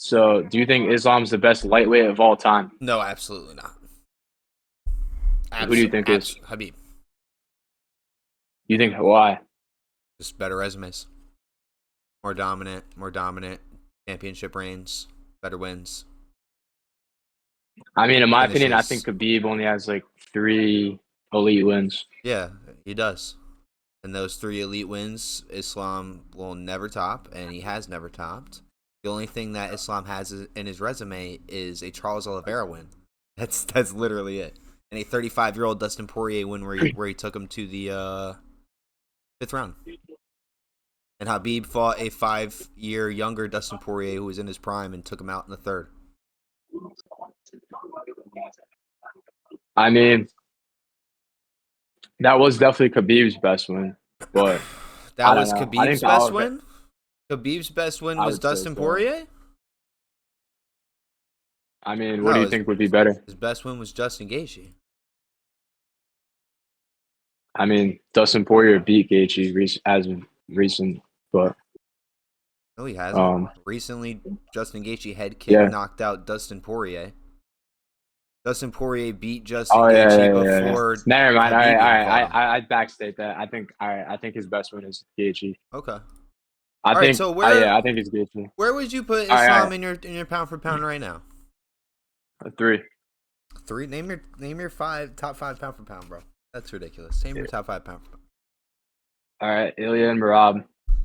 So, do you think Islam's the best lightweight of all time? No, absolutely not. Who do you think is? Khabib. You think why? Just better resumes. More dominant. Championship reigns. Better wins. I mean, in my opinion, I Finishes. think Khabib only has like 3 elite wins. Yeah, he does. And those 3 elite wins, Islam will never top, and he has never topped. The only thing that Islam has in his resume is a Charles Oliveira win. That's literally it. And a 35-year-old Dustin Poirier win where he took him to the 5th round. And Khabib fought a 5-year younger Dustin Poirier who was in his prime and took him out in the 3rd. I mean, that was definitely Khabib's best win, but That I don't was know. Khabib's best win? Khabib's best win I was would say Dustin so. Poirier? I mean, what do No, you think would be better? His best win was Justin Gaethje. I mean, Dustin Poirier beat Gaethje as of recent, but No, he hasn't. Recently, Justin Gaethje head kick yeah. knocked out Dustin Poirier. Dustin Poirier beat Justin Oh yeah, Gaethje yeah. before. Never mind. All Khabib right, all even fought him. right. I backstate that. I think his best win is Gaethje. Okay. I All think. right, so where I think it's Gaethje. where would you put All Islam right. in your pound for pound right now? 3. 3. Name your top 5 pound for pound, bro. That's ridiculous. Name your top 5 pound for pound. All right, Ilya and Marab.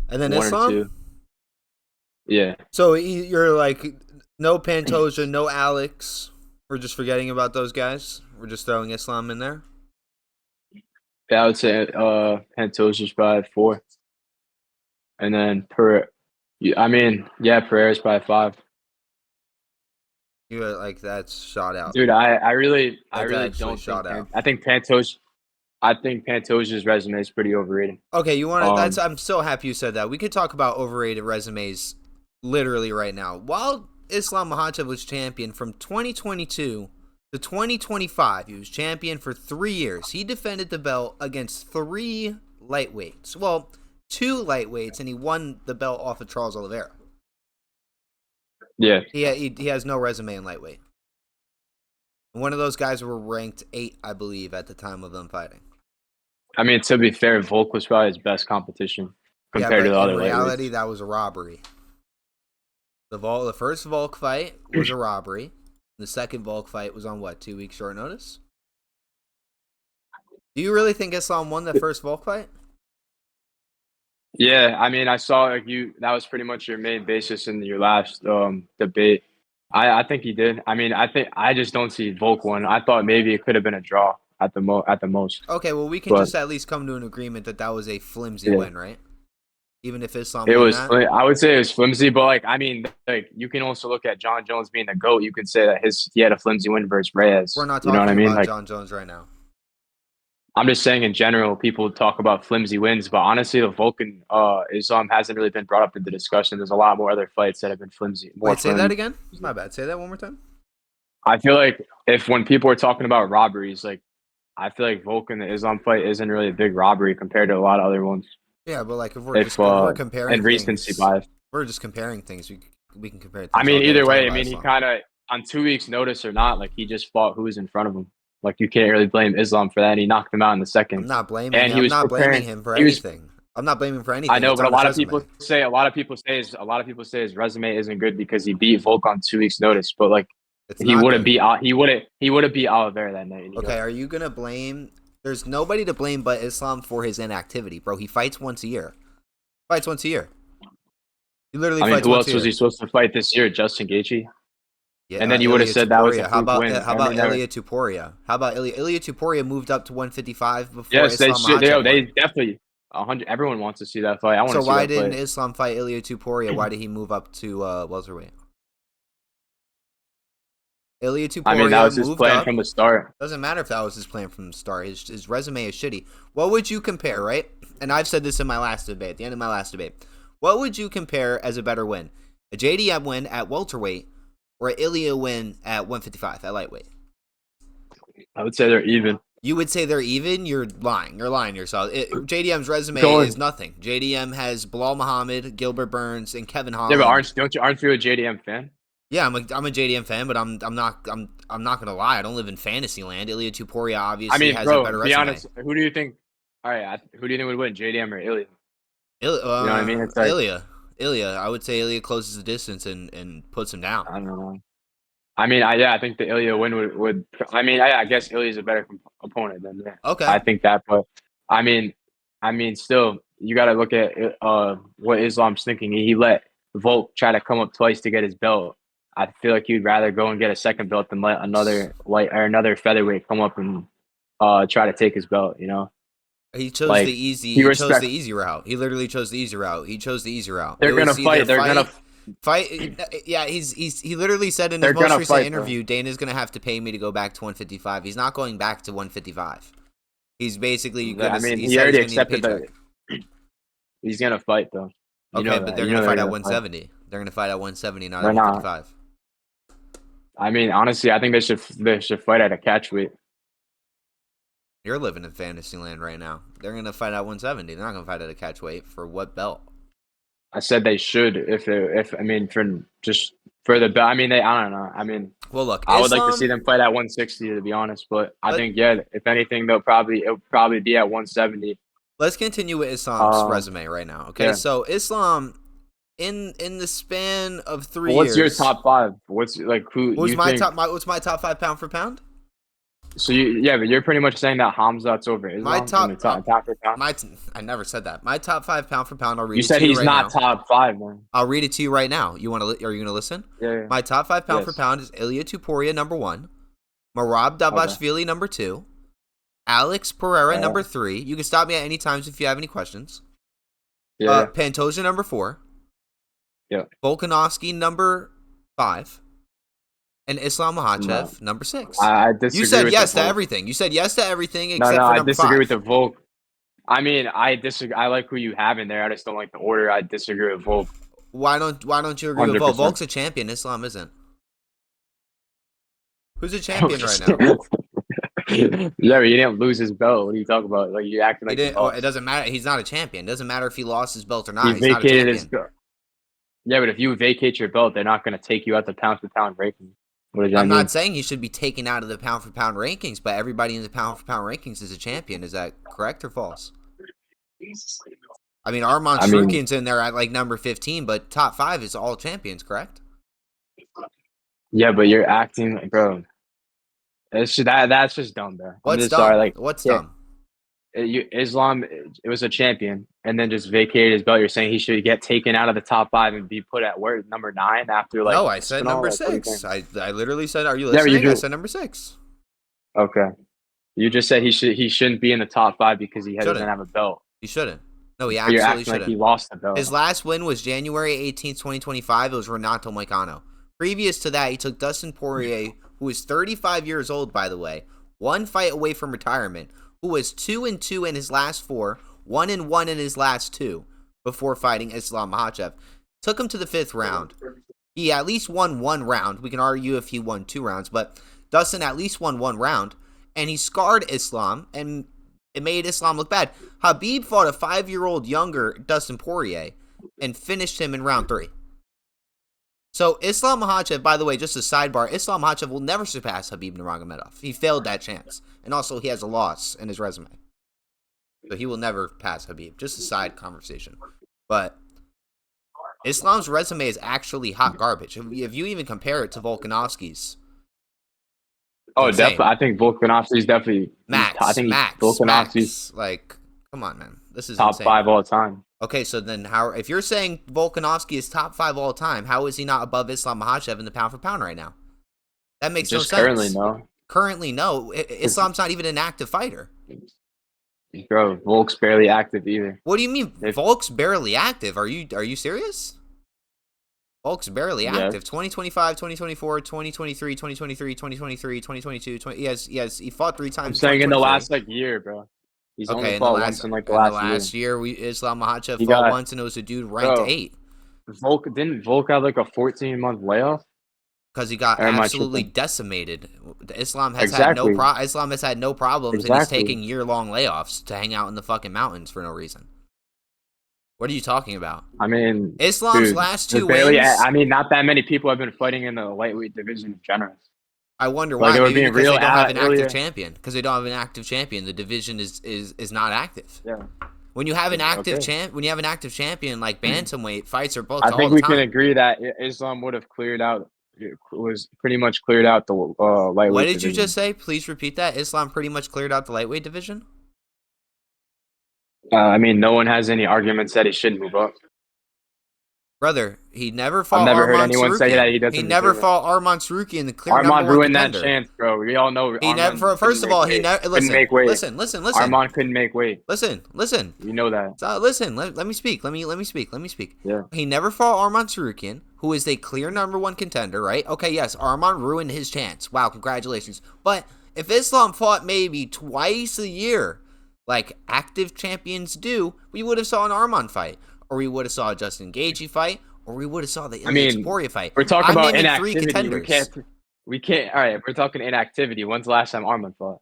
And then 1 Islam. or 2. Yeah. So you're like no Pantoja, no Alex. We're just forgetting about those guys. We're just throwing Islam in there. Yeah, I would say Pantoja's probably 4, and then Pereira's probably 5. You're like that's shot out. Dude, I really actually don't shot think out. I think Pantoja's resume is pretty overrated. Okay, you want to? That's. I'm so happy you said that. We could talk about overrated resumes literally right now. While Islam Makhachev was champion from 2022 to 2025, he was champion for 3 years. He defended the belt against 3 lightweights. Well, 2 lightweights, and he won the belt off of Charles Oliveira. Yeah. He has no resume in lightweight. One of those guys were ranked 8, I believe, at the time of them fighting. I mean, to be fair, Volk was probably his best competition compared to the other in reality, lightweights. that was a robbery. The first Volk fight was a robbery. The second Volk fight was on what, 2 weeks short notice? Do you really think Islam won the first Volk fight? Yeah, I mean, I saw that was pretty much your main basis in your last debate. I think he did. I mean, I just don't see Volk won. I thought maybe it could have been a draw at the most. Okay, well, we can just at least come to an agreement that was a flimsy win, right? Even if Islam won that? I would say it was flimsy, but I mean, you can also look at John Jones being the GOAT. You can say that he had a flimsy win versus Reyes. We're not talking about John Jones right now. I'm just saying in general, people talk about flimsy wins, but honestly, the Vulcan Islam hasn't really been brought up in the discussion. There's a lot more other fights that have been flimsy. Say that again? My bad. Say that one more time. I feel like when people are talking about robberies, I feel like Vulcan the Islam fight isn't really a big robbery compared to a lot of other ones. Yeah, but if we're comparing and recency things, bias, we're just comparing things. We can compare. I mean, either way, he kind of on 2 weeks' notice or not, he just fought who was in front of him. You can't really blame Islam for that. And he knocked him out in the second. I'm not blaming him. I'm not blaming him for anything. I'm not blaming him for anything. I know, but a lot of people say his resume isn't good because he beat Volk on 2 weeks' notice. But he wouldn't beat Oliveira that night. Okay, are you gonna blame? There's nobody to blame but Islam for his inactivity, bro. He fights once a year. He literally fights once a year. Who else was he supposed to fight this year? Justin Gaethje? Yeah, and then you would have said that was a how about win. How about Ilya Tuporia? How about Ilya Tuporia moved up to 155 before yes, Islam they definitely 100. Everyone wants to see that fight. So why didn't Islam fight Ilya Tuporia? Why did he move up to welterweight? Ilya Tuporia I mean, that was his plan from the start. Doesn't matter if that was his plan from the start. His resume is shitty. What would you compare, right? And I've said this in my last debate, at the end of my last debate. What would you compare as a better win? A JDM win at welterweight or an Ilya win at 155 at lightweight? I would say they're even. You would say they're even? You're lying. You're lying to yourself. JDM's resume is nothing. JDM has Bilal Muhammad, Gilbert Burns, and Kevin Holland. Yeah, but aren't you a JDM fan? Yeah, I'm a JDM fan, but I'm not gonna lie. I don't live in fantasy land. Ilya Tuporia I obviously mean, has a bro, better be resume. honest. Who do you think? All right, who do you think would win, JDM or Ilya? You know what I mean? It's like Ilya. I would say Ilya closes the distance and puts him down. I don't know. I mean, I think the Ilya win would. I mean, I guess Ilya's a better opponent than that. Okay. I think that, but I mean, still, you got to look at what Islam's thinking. He let Volk try to come up twice to get his belt. I feel like he'd rather go and get a second belt than let another light or another featherweight come up and try to take his belt. You know, He chose the like easy. he He chose the respects. easy route. He literally chose the easy route. He chose the easy route. It They're gonna was either fight. fight. Yeah, he literally said in his They're most gonna recent fight, interview, Dana's gonna have to pay me to go back to 155. He's not going back to 155. He's basically though. gonna. I mean, He he said he's already gonna need a accepted that paycheck. he's gonna fight though. You Okay, know but that. they're You gonna know fight they're at gonna fight. 170. They're gonna fight at 170, not They're at not. 155. I mean, honestly, I think they should fight at a catch weight. You're living in fantasy land right now. They're gonna fight at 170. They're not gonna fight at a catch weight for what belt? I said they should if I mean for the belt. I mean I don't know. I mean Well, look, I would like to see Islam. them fight at 160 to be honest, but I Let think if anything it'll probably be at 170. Let's continue with Islam's Um, resume right now. Okay, yeah. so Islam, in the span of But 3 what's your years, top five? What's like who who's you my think? top? What's my top 5 pound for pound? So but you're pretty much saying that Hamzat's over My Islam in the top, top for pound. I never said that. My top 5 pound for pound. I'll You read it said to you he's right not now. top five, man. I'll read it to you right now. Are you gonna listen? Yeah. My top 5 pound for Yes. pound is Ilya Tuporia number 1, Marab Okay. Davashvili number 2, Alex Pereira Yeah. number 3. You can stop me at any times if you have any questions. Yeah. Pantoja number 4, Yeah. Volkanovski number 5, and Islam No. Makhachev number 6. I disagree You said with yes the to Volk. everything. You said yes to everything No, except no, for I number disagree 5. with the Volk. I mean, I disagree. I like who you have in there. I just don't like the order. I disagree with Volk. Why don't you agree with Volk? 100%. Volk's a champion. Islam isn't. Who's a champion right now? Yeah, but you didn't lose his belt. What are you talking about? Like you acting He like you didn't. Oh, it lost. doesn't matter. He's not a champion. It doesn't matter if he lost his belt or He not. He's not a vacated his champion. belt. Yeah, but if you vacate your belt, they're not going to take you out the pound for pound ranking. What does that I'm mean? not saying he should be taken out of the pound for pound rankings, but everybody in the pound for pound rankings is a champion. Is that correct or false? I mean, Arman I mean, Shrukin's in there at like number 15, but top 5 is all champions, correct? yeah, but you're acting like, bro. That's just dumb, bro. I'm What's just dumb? sorry. Like, What's yeah, dumb? Islam, it was a champion, and then just vacated his belt. You're saying he should get taken out of the top five and be put at where number 9 after like No, I said Spinall? number Like, what do you 6. think? I literally said, "Are you Yeah, but listening?" you I just said number 6. okay. You just said he shouldn't be in the top 5 because he doesn't Shouldn't. have a belt. He shouldn't. No, he But you're absolutely acting like he shouldn't. lost the belt. His last win was January 18th, 2025. It was Renato Moicano. Previous to that, he took Dustin Poirier, who is 35 years old, by the way, one fight away from retirement, who was 2-2 in his last 4, 1-1 in his last 2, before fighting Islam Makhachev. Took him to the 5th round. He at least won 1 round. We can argue if he won 2 rounds, but Dustin at least won 1 round, and he scarred Islam, and it made Islam look bad. Khabib fought a 5-year-old younger Dustin Poirier and finished him in round 3. So Islam Makhachev, by the way, just a sidebar, Islam Makhachev will never surpass Khabib Nurmagomedov. He failed that chance. And also he has a loss in his resume. So he will never pass Khabib. Just a side conversation. But Islam's resume is actually hot garbage. If you even compare it to Volkanovski's. Oh, insane. definitely. I think Volkanovski's definitely Max. Like, come on, man. This is top insane. 5 all time. Okay, so then if you're saying Volkanovski is top 5 all time, how is he not above Islam Makhachev in the pound for pound right now? That makes Just no sense. currently, no. Currently, no. Islam's not even an active fighter. Bro, Volk's barely active either. What do you mean? Volk's barely active? Are you serious? Volk's barely active. 2025, 2024, 2023, 2023, 2023, 2022. He fought 3 times. I'm saying in the last year, bro. He's only fought once in the last year. Islam Makhachev fought once, and it was a dude ranked 8. Didn't Volk have like a 14-month layoff? Because he got absolutely decimated. Islam has had no problems, and he's taking year-long layoffs to hang out in the fucking mountains for no reason. What are you talking about? I mean, Islam's dude, last there's two barely. wins. I mean, not that many people have been fighting in the lightweight division in general. I wonder Like why. they were Maybe being because real they don't have out an active earlier. champion. Because they don't have an active champion. The division is not active. Yeah. When you have an active Okay. when you have an active champion, like bantamweight fights are booked I all think the we can time. agree that Islam would have cleared out. It was pretty much cleared out the What lightweight did you just division. say? Please repeat that. Islam pretty much cleared out the lightweight division. I mean, no one has any arguments that he should move up. Brother, he never I've fought never heard Arman anyone say that Sarukian. he He doesn't never deserve it. fought Arman Sarukian, the clear number Armand one ruined that contender. chance, bro. We all know He Armand never. couldn't First of make all, he weight. never. Couldn't Listen, make weight. listen, listen, listen, Armand couldn't make weight. listen, listen. You know that. So listen. Let me speak. Let me speak. Let me speak. Yeah. He never fought Arman Sarukian, who is a clear number one contender, right? Okay, yes, Arman ruined his chance. Wow, congratulations. But if Islam fought maybe twice a year, like active champions do, we would have saw an Arman fight, or we would have saw a Justin Gaethje fight, or we would have saw the I Ilya mean, Topuria fight. we're talking I'm about naming three inactivity. contenders. We can't. All right, we're talking inactivity. When's the last time Armand fought?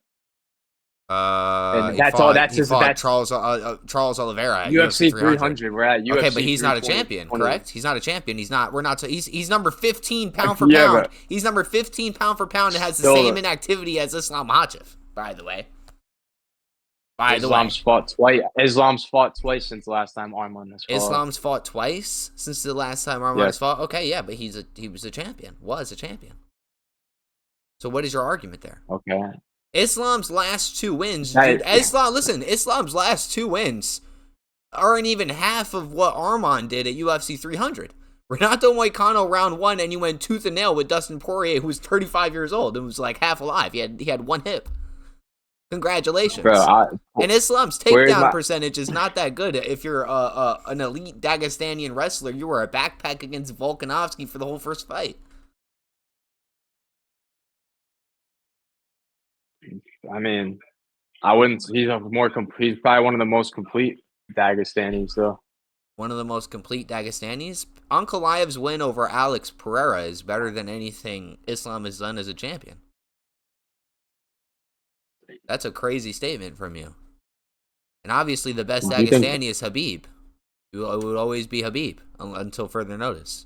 And that's all. He fought Charles Oliveira at UFC 300. 300. We're at UFC. Okay, but he's not a 320. champion, correct? He's not a champion. He's not. We're not. He's number 15 pound for Yeah, pound. but He's number 15 pound for pound and has the still, same inactivity as Islam Makhachev. By the way. Islam's fought twice. Islam's fought twice since the last time Armand has fought. Islam's fought twice since the last time Armand has fought. Okay, yeah, but he was a champion. Was a champion. So what is your argument there? Okay. Islam's last two wins, dude. Islam's last two wins aren't even half of what Armand did at UFC 300. Renato Moicano round one, and you went tooth and nail with Dustin Poirier, who was 35 years old and was like half alive. He had one hip. Congratulations. Bro, and Islam's takedown percentage is not that good. If you're an elite Dagestanian wrestler, you were a backpack against Volkanovski for the whole first fight. I mean, I wouldn't. He's He's probably one of the most complete Dagestanis, though. One of the most complete Dagestanis. Ankalaev's win over Alex Pereira is better than anything Islam has done as a champion. That's a crazy statement from you. And obviously, the best Dagestani is Khabib. It would always be Khabib until further notice.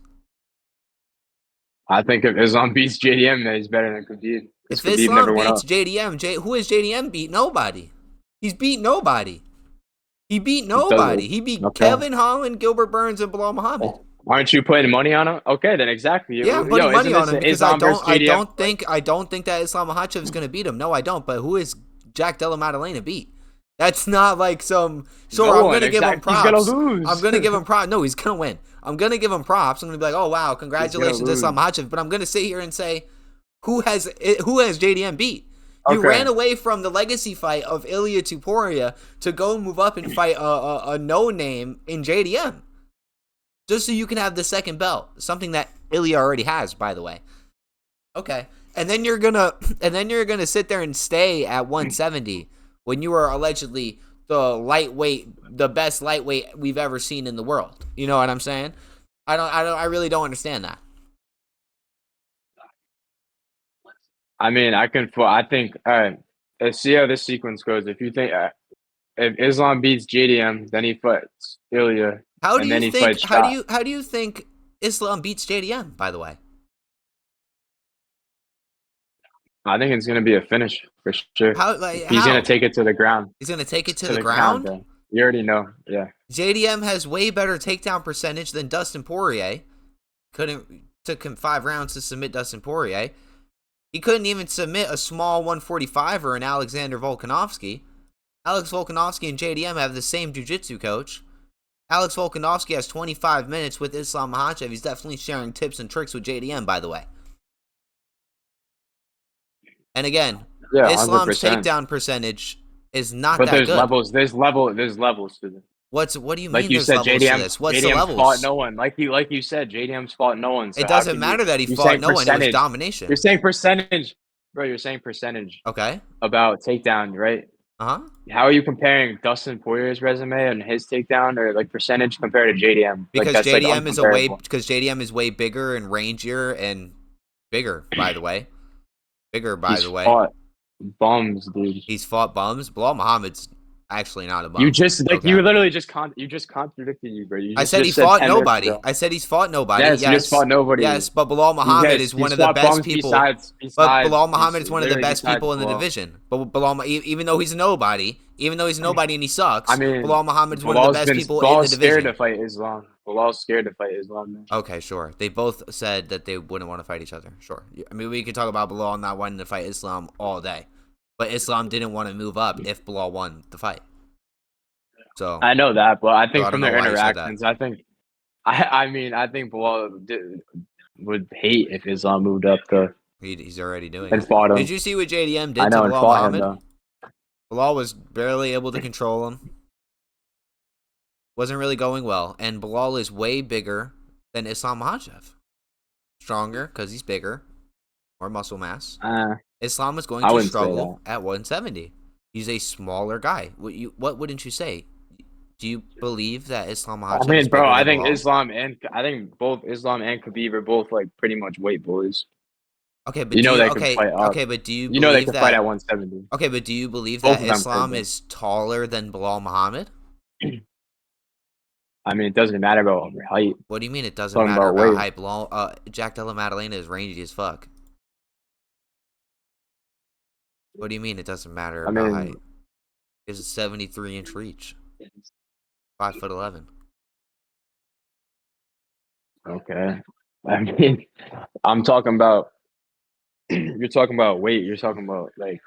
I think if Islam beats JDM, then he's better than Khabib. If Islam beats JDM, who has JDM beat? Nobody. He's beat nobody. He beat nobody. He beat Kevin Holland, Gilbert Burns, and Bilal Muhammad. Aren't you putting money on him? Okay, then exactly. Yeah, I'm putting money on him because I don't think that Islam Makhachev is going to beat him. No, I don't. But who is Jack Della Maddalena beat? That's not like some. Sure, I'm going to give him props. He's going to lose. I'm going to give him props. No, he's going to win. I'm going to give him props. I'm going to be like, oh wow, congratulations, Islam Makhachev. But I'm going to sit here and say, who has JDM beat? You ran away from the legacy fight of Ilya Topuria to go move up and fight a no-name in JDM. Just so you can have the second belt. Something that Ilya already has, by the way. Okay. And then you're gonna sit there and stay at 170 when you are allegedly the best lightweight we've ever seen in the world. You know what I'm saying? I really don't understand that. I mean, I think, all right, let's see how this sequence goes. If you think, if Islam beats JDM, then he fights Ilya. How do you think Islam beats JDM, by the way? I think it's going to be a finish for sure. He's going to take it to the ground. He's going to take it to the ground? You already know, yeah. JDM has way better takedown percentage than Dustin Poirier. Took him 5 rounds to submit Dustin Poirier. He couldn't even submit a small 145er in Alexander Volkanovski. Alex Volkanovski and JDM have the same jiu-jitsu coach. Alex Volkanovski has 25 minutes with Islam Makhachev. He's definitely sharing tips and tricks with JDM, by the way. And again, Islam's 100%. Takedown percentage is not that good. But there's levels to this. What do you mean? Like you said, JDM. What's JDM the levels? Fought no one. Like you said, JDM's fought no one. So it doesn't matter that he fought no one. It was domination. You're saying percentage, bro. You're saying percentage. Okay. About takedown, right? How are you comparing Dustin Poirier's resume and his takedown, or like percentage compared to JDM? Because like, JDM is way bigger and rangier and bigger. By the way, Fought bums, dude. He's fought bums. Bilal Muhammad's actually not a bum. You just like Okay. you literally just you just contradicted you, bro. You I said he just said fought 10 minutes nobody. ago. I said he's fought nobody. Yes, he just Yes. fought nobody. Yes, but Bilal Muhammad is He's one of the fought best bums people. besides But Bilal Muhammad is one of the literally best besides people in the Bilal. division. But Bilal, even though he's nobody, and he sucks, I mean, Bilal Muhammad is one of the best people in the Bilal's scared to division. fight Islam. Bilal's scared to fight Islam, man. Okay, sure. They both said that they wouldn't want to fight each other. Sure. I mean, we could talk about Bilal not wanting to fight Islam all day. But Islam didn't want to move up if Bilal won the fight. So I know that, but I think I from don't their know why you said interactions, I think Bilal would hate if Islam moved up to he's already doing and it. fought him. Did you see what JDM I did to know, and Bilal fought him Muhammad? though. Bilal was barely able to control him. Wasn't really going well. And Bilal is way bigger than Islam Makhachev. Stronger because he's bigger. More muscle mass. Islam is going I to wouldn't say struggle that. at 170. He's a smaller guy. What wouldn't you say? Do you believe that Islam Makhachev I mean, is bro, bigger I than think Bilal? I think both Islam and Khabib are both like pretty much weight bullies. Okay, but You do know you they can fight up. okay, but do you You know they believe can fight at that 170. okay, but do you believe Both that of them could. Islam is taller than Bilal Muhammad? I mean, it doesn't matter about height. What do you mean it doesn't Talking matter about about weight. height? Bilal, Jack Della Maddalena is rangy as fuck. What do you mean it doesn't matter I about mean, height? It's a 73-inch reach. 5'11". okay. I mean, I'm talking about. You're talking about weight. You're talking about like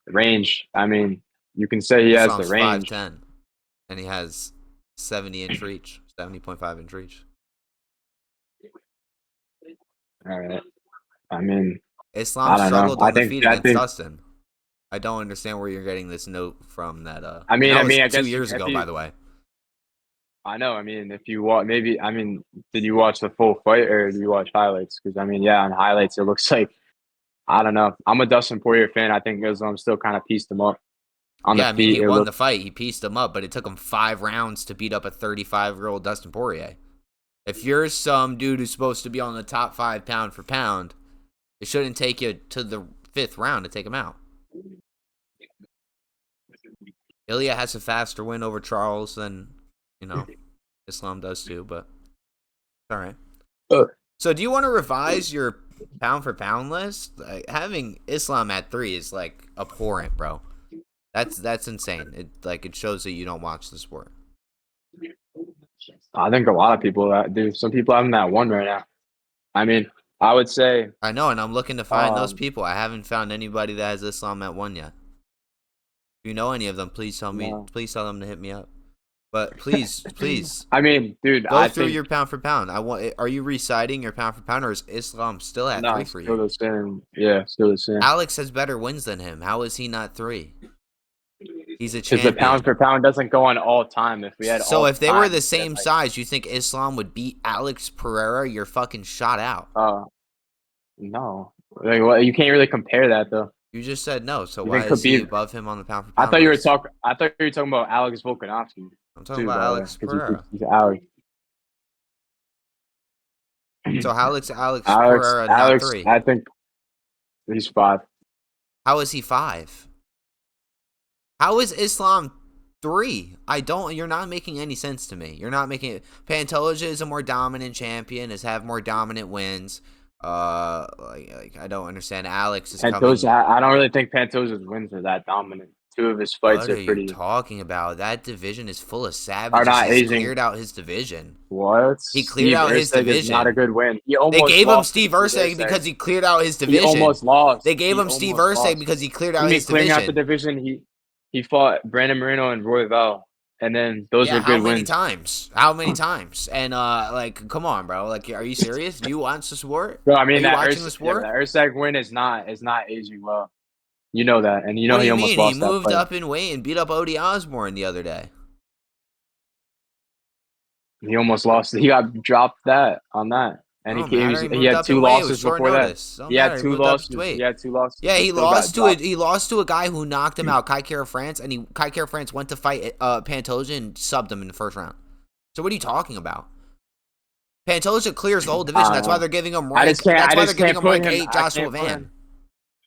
range. I mean, you can say he has the Islam's range. 5'10", and he has 70-inch reach, 70.5-inch reach. All right. I mean, Islam I don't know. struggled on the feet against Dustin. I don't understand where you're getting this note from. That I mean, that was I 2 guess years ago, by the way. I know. I mean, if you watch, maybe. I mean, did you watch the full fight or did you watch highlights? Because I mean, yeah, on highlights it looks like I don't know. I'm a Dustin Poirier fan. I think Islam still kind of pieced him up on the Yeah, I mean, feet. he It won looked. the fight. He pieced him up, but it took him 5 rounds to beat up a 35-year-old Dustin Poirier. If you're some dude who's supposed to be on the top 5 pound for pound, it shouldn't take you to the 5th round to take him out. Ilya has a faster win over Charles than, Islam does too, but all right. So do you want to revise your pound for pound list? Like, having Islam at 3 is like abhorrent, bro. That's insane. It shows that you don't watch the sport. I think a lot of people that do. Some people have him at 1 right now. I mean, I would say. I know, and I'm looking to find those people. I haven't found anybody that has Islam at 1 yet. If you know any of them, please tell me. No. Please tell them to hit me up. But please. I mean, dude, Go through your pound for pound. Are you reciting your pound for pound, or is Islam still at 3 for you? Still the same. Yeah, still the same. Alex has better wins than him. How is he not 3? He's a Because champion. the pound for pound doesn't go on all time. If we had if they were the same size, you think Islam would beat Alex Pereira? You're fucking shot out. No. Like, well, you can't really compare that though. You just said no. So You why think is he Khabib- above him on the pound for pound? I thought you were talking about Alex Volkanovski. I'm talking about Alex Pereira. He's Alex. So Alex Pereira not 3. I think he's 5. How is he 5? How is Islam 3? You're not making any sense to me. You're not making it. Pantoja is a more dominant champion, have more dominant wins. I don't understand. Alex is coming. I don't really think Pantoja's wins are that dominant. 2 of his fights What are are pretty. you talking about? That division is full of Are savages. not He's aging. cleared out his division. What? He cleared out his Erceg is division. not a good win. They gave him Steve Erceg because he cleared out his division. He almost lost. They gave him Steve Erceg because he cleared out his clearing division. out the division? He fought Brandon Moreno and Roy Val, and then those were good wins. How many times? And come on, bro. Like, are you serious? Do you watch the sport? Bro, I mean, are you watching the sport? The Erceg win is not aging well. You know that, and you know What do he you almost mean? lost He that moved fight. up in weight and beat up Odie Osborne the other day. He almost lost. He got dropped on that, and he had 2 losses before that. He had 2 losses. He had 2 losses. Yeah, he lost to a guy who knocked him out, Kai Kara France, and Kai Kara France went to fight Pantoja and subbed him in the first round. So what are you talking about? Pantoja clears the whole division. That's why they're giving him rank. That's why they're giving him rank 8 Joshua Van.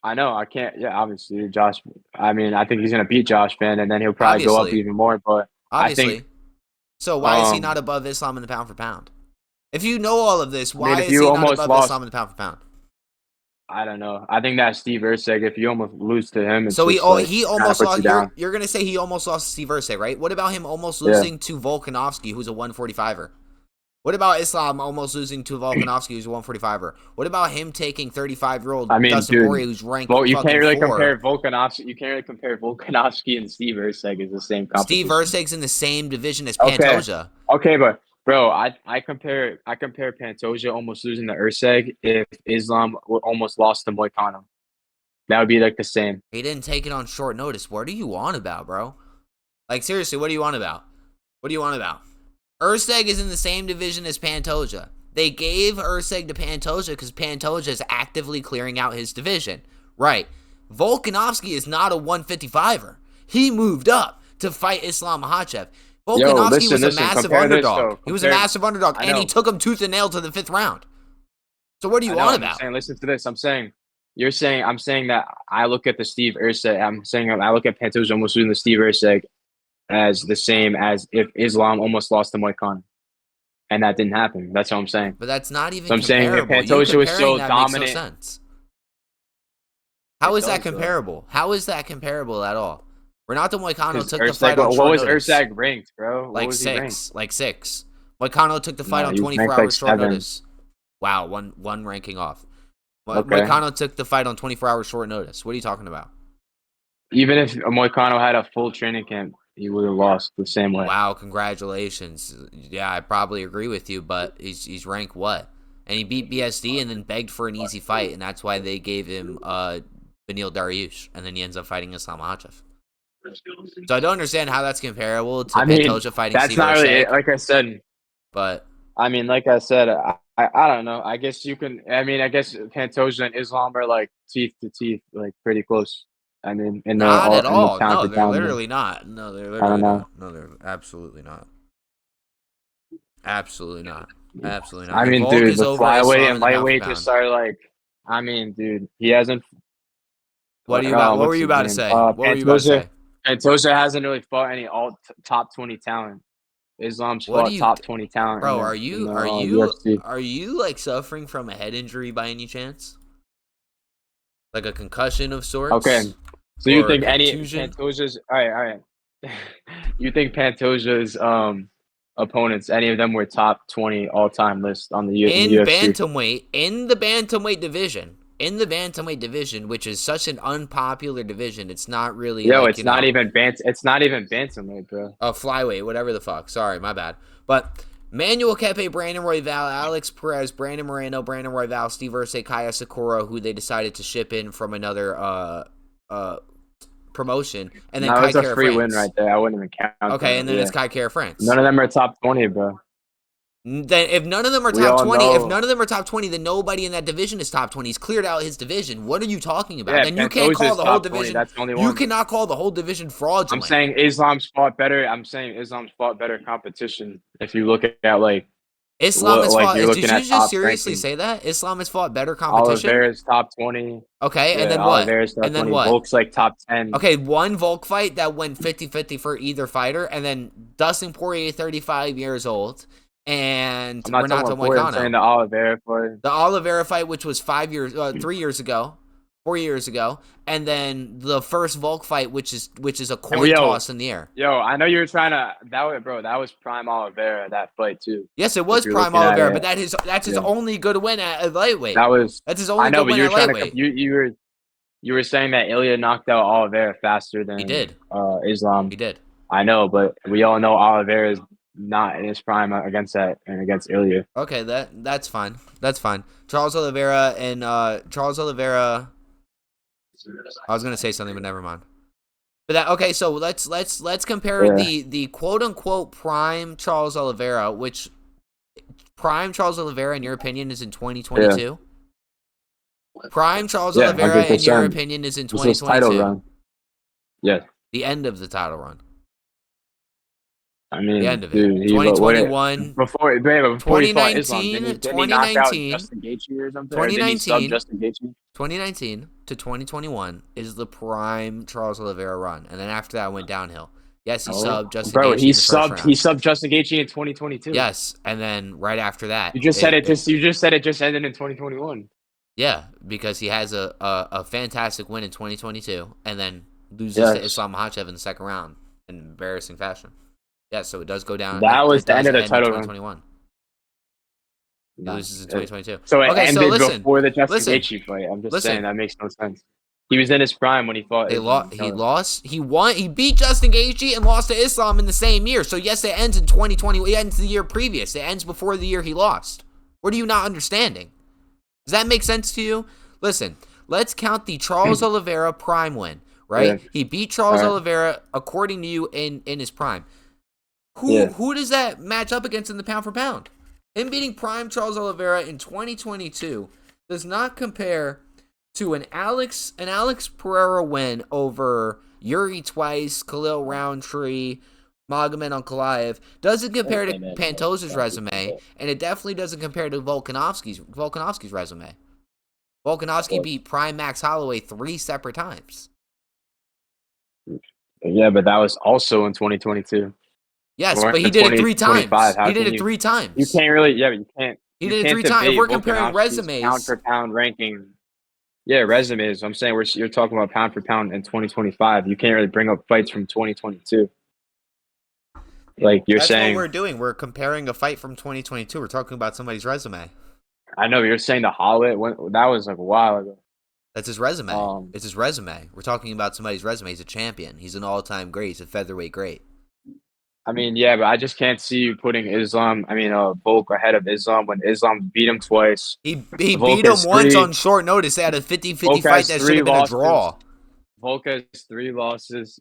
I know. I can't. Yeah, obviously, Josh. I mean, I think he's gonna beat Josh Finn, and then he'll probably go up Obviously. even more. But I think, Obviously. So why is he not um, above Islam in the pound for pound? If you know all of this, I mean, why if is you he not almost above lost, Islam in the pound for pound? I don't know. I think that Steve Erceg, if you almost lose to him, it's So just like he kind of almost puts you lost. down. You're gonna say he almost lost to Steve Erceg, right? What about him almost Yeah. losing to Volkanovski, who's a 145er? What about Islam almost losing to Volkanovski, who's a 145er? What about him taking 35-year-old I mean, Dustin dude. Poirier, who's ranked Well, you can't fucking really 4? compare Volkanovski. You can't really compare Volkanovski and Steve Erceg as the same Steve competition. Erceg's in the same division as Okay. Pantoja. Okay, but bro, I compare Pantoja almost losing to Erceg if Islam almost lost to Moicano. That would be like the same. He didn't take it on short notice. What are you on about, bro? Like, seriously, what do you want about? What do you want about? Erceg is in the same division as Pantoja. They gave Erceg to Pantoja because Pantoja is actively clearing out his division. Right. Volkanovski is not a 155er. He moved up to fight Islam Makhachev. Volkanovski was a massive compare this underdog. though. He was a massive underdog, I and he know. took him tooth and nail to the 5th round. So what are I you know. on I'm just about? saying. Listen to this. I'm saying that I look at the Steve Erceg. I'm saying I look at Pantoja almost losing the Steve Erceg as the same as if Islam almost lost to Moicano, and that didn't happen. That's what I'm saying. But that's not So even I'm saying if comparable. You Pantoja was comparing so that makes no dominant, sense. How it is that does though. comparable? How is that comparable at all? Renato Moicano Because took the Erceg, fight on what short was notice. Erceg ranked, bro? What Like was he ranked? 6. Like 6. Moicano took the fight No, on he was 24 ranked like hours short 7. notice. Wow, one ranking off. Okay. Moicano took the fight on 24 hours short notice. What are you talking about? Even if Moicano had a full training camp, he would have lost the same way. Wow, congratulations. Yeah, I probably agree with you, but he's ranked what? And he beat BSD and then begged for an easy fight, and that's why they gave him Beneil Dariush, and then he ends up fighting Islam Makhachev. So I don't understand how that's comparable to I mean, Pantoja fighting that's Steve not really it. Erceg, Like I said, but I don't know. I guess you can. I mean, I guess Pantoja and Islam are like teeth to teeth, like pretty close. I mean, not at in the all. pound No, for they're pound. literally not. No, they're I don't literally know. not. No, they're absolutely not. Absolutely not. Absolutely not. I And mean, Volk dude, is the over flyweight Islam and in the pound for lightweight pound. just are like. I mean, dude, he hasn't. What are you about? What were What's you his about to name? say? What were you about to Pantoja. say? Pantoja hasn't really fought any all top 20 talent. Islam's What do fought you, top 20 talent bro? in the UFC. Are you like suffering from a head injury by any chance? Like a concussion of Okay, sorts, so you or a think any contusion? Pantoja's all right? You think Pantoja's opponents, any of them were top 20 all time list on in the In UFC? bantamweight, in the bantamweight division, which is such an unpopular division, it's not really Yo, like it's not even bantamweight, bro. flyweight, whatever the fuck. Sorry, my bad. But Manuel Kepe, Brandon Royval, Alex Perez, Brandon Moreno, Brandon Royval, Steve Erceg, Kaya Sakura, who they decided to ship in from another promotion, and then That Kai was a Kara free win France. right there. I wouldn't even count Okay, that. and then Yeah, it's Kai Kara France. none of them are top 20, bro. Then if none of them are We top all 20, if know. none of them are top 20, then nobody in that division is top 20. He's cleared out his division. What are you talking about? Yeah, Then you can't call Pantoja's the whole top 20. division. That's the only You one. cannot call the whole division I'm fraudulent. saying Islam's fought better. I'm saying Islam's fought better competition. If you look at like Islam has fought. you're Did looking you at just top seriously ranking. say that Islam has fought better competition? Oliveira's top 20. Okay, and Yeah, then what? Oliveira's top And then 20. what? Volk's like top 10. Okay, one Volk fight that went 50-50 for either fighter, and then Dustin Poirier, 35 years old, and I'm not talking Renato about Poirier. I'm saying Moicano. the Oliveira fight. The Oliveira fight, which was 3 years ago, 4 years ago, and then the first Volk fight, which is a coin toss in the air. Yo, I know you were trying to that was prime Oliveira, that fight too. Yes, it If was you're prime looking at Oliveira, it. but that's his Yeah. only good win at lightweight. That was That's his I only know, good but win you were at trying lightweight. you were saying that Ilya knocked out Oliveira faster He than did. Islam. He did. I know, but we all know Oliveira is not in his prime against against Ilya. Okay, that's fine. That's fine. Charles Oliveira. I was gonna say something, but never mind. But okay, so let's compare the quote unquote prime Charles Oliveira, which prime Charles Oliveira in your opinion is in 2022. Yeah. Prime Charles Oliveira 100%. in your opinion is in 2022. This title run. Yeah. The end of the title run. I mean, the end of it. Dude, 2021. Before he fought Islam, 2019. didn't he knock out Justin Gaethje or something? 2019. Or did he sub Justin Gaethje? 2019. to 2021 is the prime Charles Oliveira run, and then after that, it went downhill. Yes, he subbed Justin Gaethje in the first round. He subbed Justin Gaethje in 2022. Yes, and then right after that, you just said it just ended in 2021. Yeah, because he has a fantastic win in 2022, and then loses to Islam Makhachev in the second round in embarrassing fashion. Yeah, so it does go down. That was the end of the title run. 2021. He loses in 2022. So it ended before the Justin Gaethje fight. I'm just saying that makes no sense. He was in his prime when he fought. He lost. He won. He beat Justin Gaethje and lost to Islam in the same year. So yes, it ends in 2020. It ends the year previous. It ends before the year he lost. What are you not understanding? Does that make sense to you? Listen, let's count the Charles Oliveira prime win. Right? Yeah. He beat Charles Oliveira according to you in his prime. Who does that match up against in the pound for pound? Him beating prime Charles Oliveira in 2022 does not compare to an Alex Pereira win over Yuri twice, Khalil Roundtree, Magomed Ankalaev. Doesn't compare to Pantos's resume, and it definitely doesn't compare to Volkanovski's resume. Volkanovski beat prime Max Holloway 3 separate times. Yeah, but that was also in 2022. Yes, but he did it 3 times. He did it 3 times. You can't really, but you can't. He did it 3 times. If we're comparing resumes, pound for pound ranking. Yeah, resumes. I'm saying you're talking about pound for pound in 2025. You can't really bring up fights from 2022. Like you're saying, that's what we're doing. We're comparing a fight from 2022. We're talking about somebody's resume. I know, but you're saying the Holloway that was like a while ago. That's his resume. It's his resume. We're talking about somebody's resume. He's a champion. He's an all-time great. He's a featherweight great. I mean, yeah, but I just can't see you putting Volk ahead of Islam when Islam beat him twice. He beat him once on short notice. They had a 50-50 fight that should have been a draw. Volk has 3 losses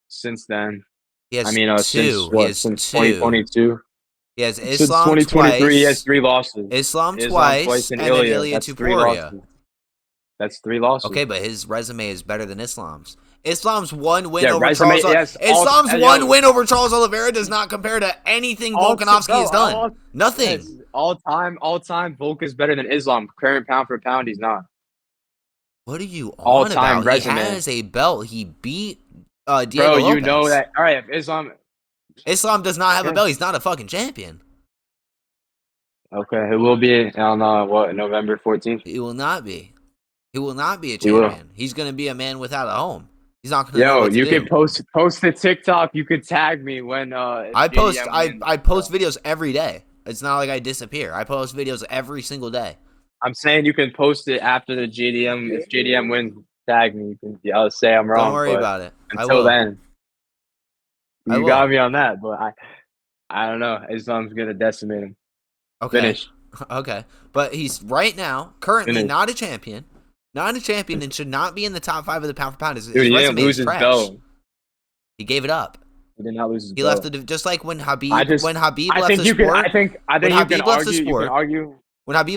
since then. He has 2. Since 2022. He has Islam since 2023, twice. He has 3 losses. Islam twice, and then Ilya Tuporia. That's 3 losses. Okay, but his resume is better than Islam's. Islam's one win over Charles win over Charles Oliveira does not compare to anything Volkanovski has done. Nothing. All time, Volk is better than Islam. Current pound for pound, he's not. What are you on about? Resume. He has a belt. He beat Diego Lopez. You know that. All right, if Islam does not have a belt, he's not a fucking champion. Okay, it will be on November 14th? He will not be. He will not be a champion. He's going to be a man without a home. He's not going to know what to do. Can post the TikTok. You could tag me when I post videos every day. It's not like I disappear. I post videos every single day. I'm saying you can post it after the JDM. If JDM wins, tag me. I'll say I'm wrong. Don't worry about it. Until then, you got me on that. But I don't know. Islam's going to decimate him. Okay. Finish. Okay. But he's right now currently not a champion. Not a champion and should not be in the top 5 of the pound for pound. His resume is trash. Belt. He gave it up. He did not lose his belt. He left it just like when Khabib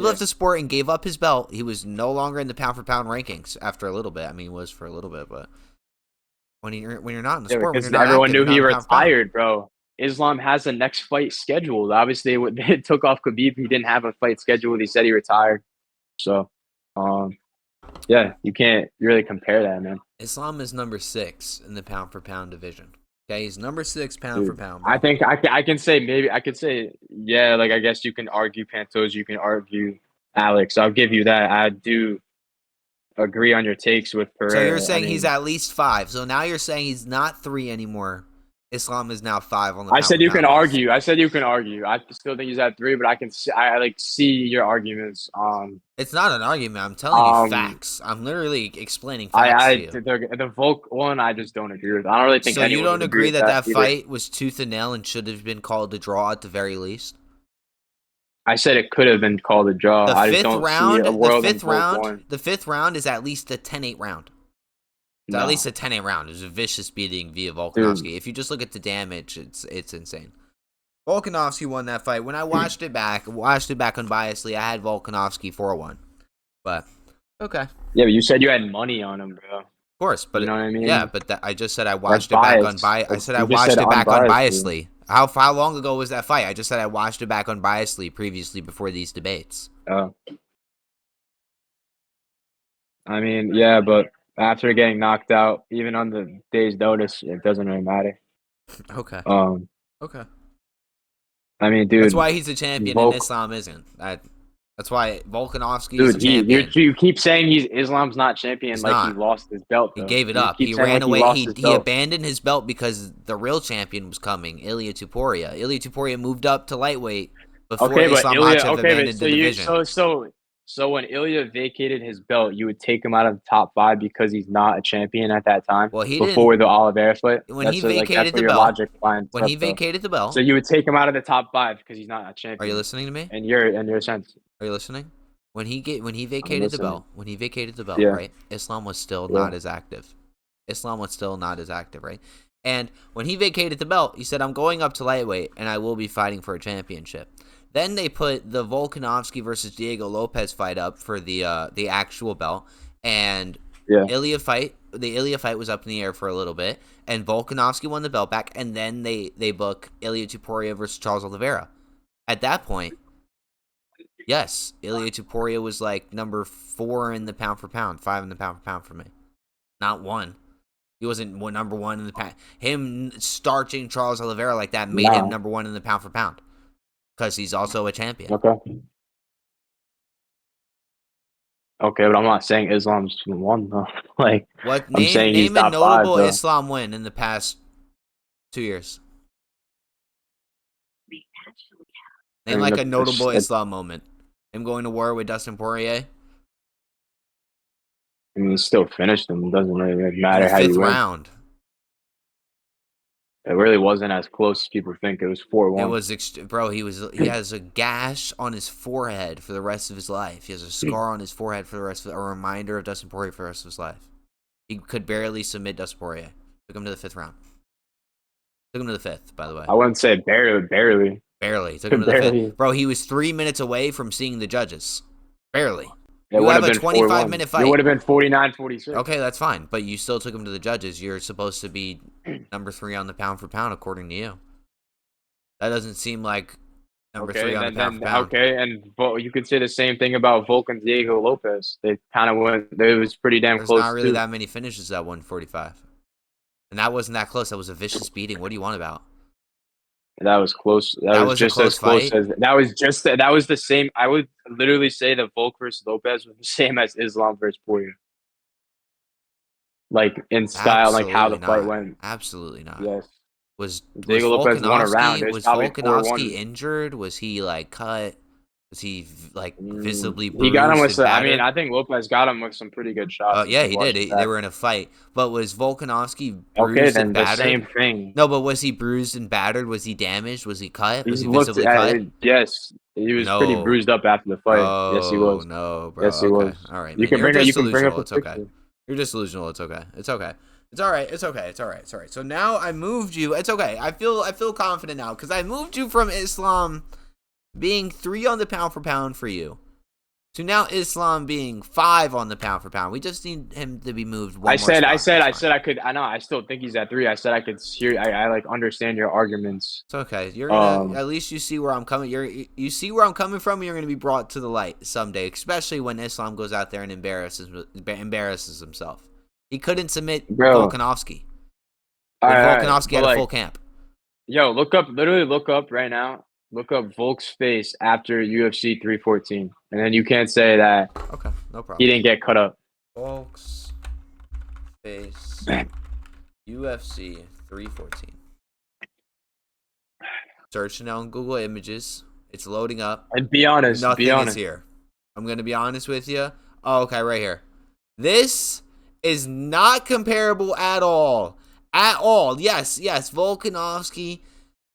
left the sport and gave up his belt, he was no longer in the pound for pound rankings after a little bit. I mean, he was for a little bit, but when you're not in the sport, because everyone knew he retired, bro. Islam has a next fight scheduled. Obviously, they took off Khabib. He didn't have a fight scheduled. He said he retired. So, yeah, you can't really compare that, man. Islam is number 6 in the pound for pound division. Okay, he's number 6 pound for pound. I think I can say yeah, like I guess you can argue Pantos, you can argue Alex. I'll give you that. I do agree on your takes with Pereira. So you're saying he's at least 5. So now you're saying he's not 3 anymore. Islam is now 5 on the. I said you can argue. I still think he's at 3, but I see your arguments. It's not an argument. I'm telling you facts. I'm literally explaining facts to you. The Volk one, I just don't agree with. I don't really think. So you don't agree that fight was tooth and nail and should have been called a draw at the very least? I said it could have been called a draw. The fifth round is at least a 10-8 round. It's at least a 10-8 round. It was a vicious beating via Volkanovski. Dude. If you just look at the damage, it's insane. Volkanovski won that fight. When I watched it back unbiasedly, I had Volkanovski 4-1. But, okay. Yeah, but you said you had money on him, bro. Of course, but you know what I mean? Yeah, but I just said I watched it back unbiasedly. How long ago was that fight? I just said I watched it back unbiasedly previously before these debates. Oh. I mean, yeah, but after getting knocked out, even on the day's notice, it doesn't really matter. Okay. Um, Okay. I mean, That's dude, why he's a champion and Volk, Islam isn't. That's why Volkanovski is a dude, champion. you keep saying Islam's not champion He's like he not. lost his belt He though. gave it You up. keep He saying ran like he away. lost He his he belt. abandoned his belt because the real champion was coming, Ilia Topuria. Ilia Topuria moved up to lightweight before Okay, but Islam Ilya. Makhachev Okay, but abandoned so the you division. so when Ilya vacated his belt, you would take him out of the top five because he's not a champion at that time Well, he before didn't. the Oliveira fight. When he That's vacated what the your belt, logic lines when up he though. vacated the So belt, you would take him out of the top five because he's not a are you champion, listening to me? and your sense. Are you listening? When he I'm vacated the listening. belt, Yeah, right? Islam was still yeah. not as active. Islam was still not as active, right? And when he vacated the belt, he said, "I'm going up to lightweight, and I will be fighting for a championship." Then they put the Volkanovski versus Diego Lopez fight up for the actual belt, and Yeah. The Ilya fight was up in the air for a little bit, and Volkanovski won the belt back, and then they book Ilya Topuria versus Charles Oliveira. At that point, yes, Ilya Topuria was like number 4 in the pound for pound, 5 in the pound for pound for me, not 1. He wasn't number 1 in the pound. Him starching Charles Oliveira like that made him Nah. number 1 in the pound for pound because he's also a champion. Okay. Okay, but I'm not saying Islam's one though. Like What I'm saying he's name a top five notable though. Islam win in the past 2 years? I Name mean, like a notable I Islam moment. Him going to war with Dustin Poirier mean, he still finished him. It doesn't really in the matter how fifth you win. round. It really wasn't as close as people think. It was 4-1. Bro. He has a gash on his forehead for the rest of his life. He has a scar on his forehead for the rest of a reminder of Dustin Poirier for the rest of his life. He could barely submit Dustin Poirier. Took him to the 5th round. Took him to the 5th, by the way. I wouldn't say barely. Barely. Took him to the Barely. 5th. Bro, he was 3 minutes away from seeing the judges. Barely. It You would have have a been 25-minute 4-1. It fight. would have been 49-46. Okay, that's fine. But you still took him to the judges. You're supposed to be number 3 on the pound for pound, according to you. That doesn't seem like number 3 on the pound for pound. Okay, and you could say the same thing about Volk and Diego Lopez. They kind of went. It was pretty damn There's not close really too. that many finishes at 145. And that wasn't that close. That was a vicious beating. What do you want about? That was close. That That was was a just as close close fight. as that was the same. I would literally say that Volk versus Lopez was the same as Islam versus Poirier. Like in style, like how the Absolutely fight not. went. Absolutely not. Yes. Was Diego Lopez won a round. It was probably Volkanovski 4-1. injured? Was he like cut? Was he like visibly He got him bruised with and I mean, battered? I think Lopez got him with some pretty good shots. If Yeah, you he watch did. it They back. were in a fight. But was Volkanovski Okay, bruised and then the battered? same thing. No, but was he bruised and battered? Was he damaged? Was he cut? He Was he looked visibly at cut? it. Yes, he was pretty No. bruised up after the fight. Yes, he Oh, was. no, bro. Yes, he Okay. was. All right, You man. can You're bring it. just You can bring up delusional. the It's okay. picture. You're just delusional. It's okay. It's okay. It's all right. It's okay. It's all right. It's all right. So now I moved you. It's okay. I feel confident now because I moved you from Islam being 3 on the pound for pound for you to now Islam being 5 on the pound for pound. We just need him to be moved one I more said spot. I could. I know. I still think he's at 3. I said I could hear. I like understand your arguments. It's okay. You're gonna at least you see where I'm coming. You see where I'm coming from. You're gonna be brought to the light someday, especially when Islam goes out there and embarrasses himself. He couldn't submit Bro. Volkanovski. All When right, Volkanovski but had a like, full camp. yo, literally look up right now. Look up Volk's face after UFC 314, and then you can't say that Okay, no he problem. didn't get cut up. Volk's face UFC 314. Search it on Google Images. It's loading up. And be honest. Nothing Be is honest. here. I'm going to be honest with you. Oh, okay, right here. This is not comparable at all. At all. Yes, Volkanovski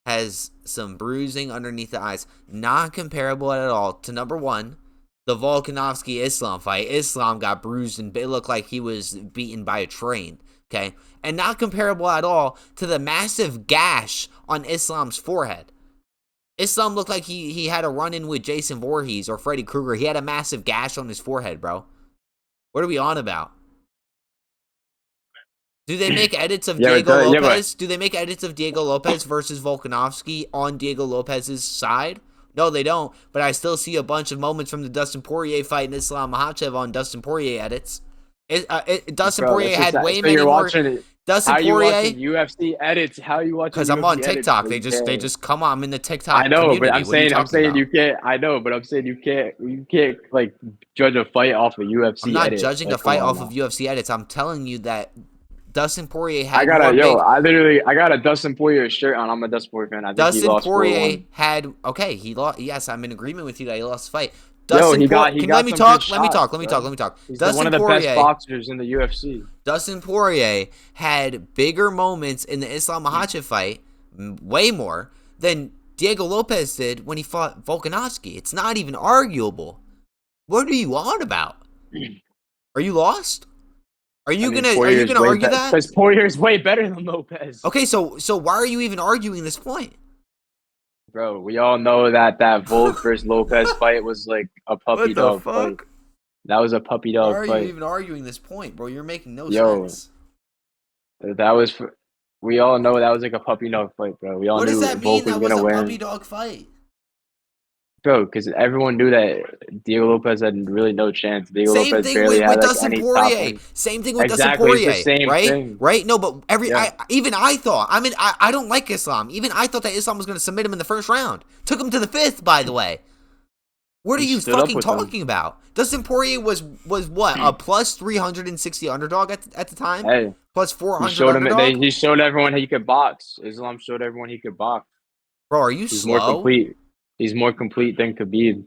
has some bruising underneath the eyes. Not comparable at all to number 1, the Volkanovski Islam fight. Islam got bruised and it looked like he was beaten by a train. Okay? And not comparable at all to the massive gash on Islam's forehead. Islam looked like he had a run-in with Jason Voorhees or Freddy Krueger. He had a massive gash on his forehead, bro. What are we on about? Do they make edits of Diego Lopez? Do they make edits of Diego Lopez versus Volkanovski on Diego Lopez's side? No, they don't. But I still see a bunch of moments from the Dustin Poirier fight and Islam Makhachev on Dustin Poirier edits. Dustin Bro, Poirier that's just had not, way so many you're more. watching it. Dustin How you Poirier, watching UFC edits? How you watching because I'm on UFC edits? TikTok. Bro? They You just can't. come on. I'm in the I TikTok know, but community. What are you I'm talking saying about? you can't. I know, but I'm saying you can't like judge a fight off a I'm UFC not edit. judging a Like, come fight on off of now. UFC edits. I'm telling you that Dustin Poirier I had got more a yo. big. I got a Dustin Poirier shirt on. I'm a Dustin Poirier fan. I think he Dustin lost Poirier 4-1. had okay. He lost. Yes, I'm in agreement with you that he lost the fight. Yo, Dustin Poirier. he Can you let got me some good talk? Let me talk. shots, Let me talk. bro. Let me talk. He's one of the best boxers in the UFC. Dustin Poirier had bigger moments in the Islam Makhachev fight, way more than Diego Lopez did when he fought Volkanovski. It's not even arguable. What are you on about? Are you lost? Are I you mean, gonna argue that? because Poirier's way better than Lopez. Okay, so why are you even arguing this point? Bro, we all know that Volk versus Lopez fight was like a puppy What the dog fight. fuck? That was a puppy Why dog are you fight. even arguing this point, bro? You're making no Yo, sense. that was. We all know that was like a puppy dog fight, bro. We all What does knew that mean? Volk was That was gonna a puppy win, dog fight. bro. Because everyone knew that Diego Lopez had really no chance. Diego Same Lopez thing barely with had like Dustin any top Poirier. end. Same thing with Dustin Exactly, it's the Poirier, same right? thing. Right? No, but Yeah. even I thought. I mean, I don't like Islam. Even I thought that Islam was going to submit him in the first round. Took him to the fifth, by the way. What are He you stood up fucking with them. talking about? Dustin Poirier was what, a plus 360 underdog at the time? Hey, Plus he 400 showed him. underdog? He showed everyone he could box. Islam showed everyone he could box. Bro, are you He's more slow? complete. He's more complete than Khabib.